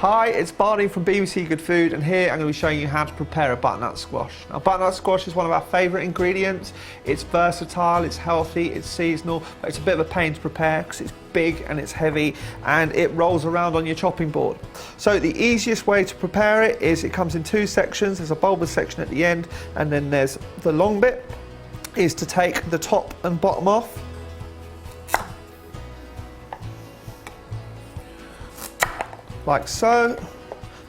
Hi, it's Barney from BBC Good Food, and here I'm going to be showing you how to prepare a butternut squash. Now, butternut squash is one of our favourite ingredients. It's versatile, it's healthy, it's seasonal, but it's a bit of a pain to prepare because it's big and it's heavy and it rolls around on your chopping board. So the easiest way to prepare it is it comes in two sections. There's a bulbous section at the end, and then there's the long bit, is to take the top and bottom off. Like so,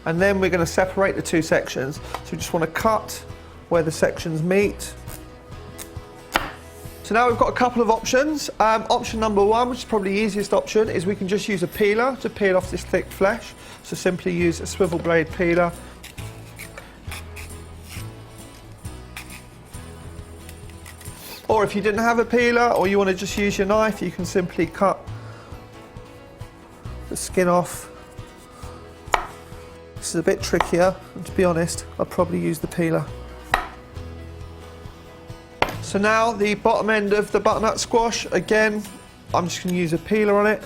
and then we're going to separate the two sections. So we just want to cut where the sections meet. So now we've got a couple of options. Option number one, which is probably the easiest option, is we can just use a peeler to peel off this thick flesh. So simply use a swivel blade peeler. Or if you didn't have a peeler, or you want to just use your knife, you can simply cut the skin off. This is a bit trickier, and to be honest, I'll probably use the peeler. So now the bottom end of the butternut squash, again, I'm just going to use a peeler on it,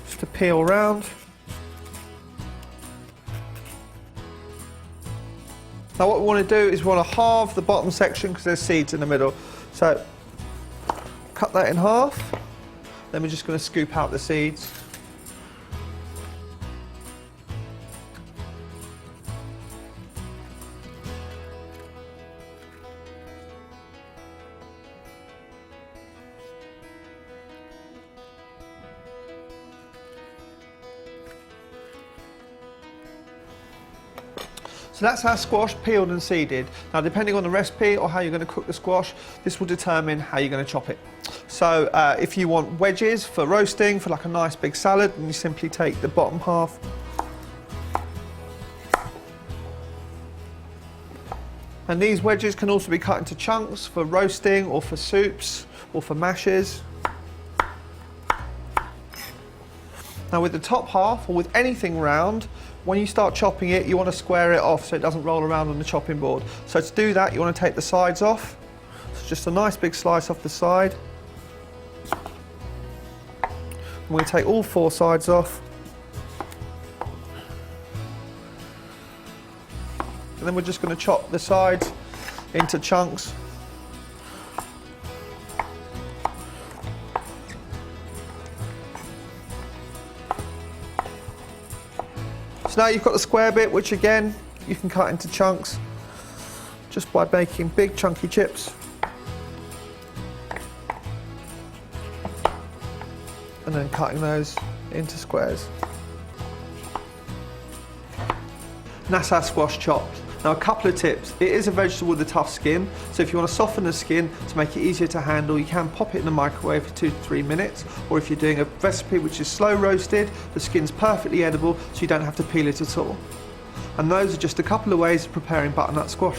just to peel around. Now what we want to do is we want to halve the bottom section because there's seeds in the middle. So cut that in half, then we're just going to scoop out the seeds. So that's our squash peeled and seeded. Now, depending on the recipe or how you're going to cook the squash, this will determine how you're going to chop it. So if you want wedges for roasting, for like a nice big salad, then you simply take the bottom half. And these wedges can also be cut into chunks for roasting or for soups or for mashes. Now with the top half, or with anything round, when you start chopping it, you want to square it off so it doesn't roll around on the chopping board. So to do that, you want to take the sides off. So just a nice big slice off the side. I'm going to take all four sides off. And then we're just going to chop the sides into chunks. So now you've got the square bit, which again, you can cut into chunks just by making big chunky chips. And then cutting those into squares. And that's our squash chopped. Now a couple of tips. It is a vegetable with a tough skin, so if you want to soften the skin to make it easier to handle, you can pop it in the microwave for 2 to 3 minutes, or if you're doing a recipe which is slow roasted, the skin's perfectly edible, so you don't have to peel it at all. And those are just a couple of ways of preparing butternut squash.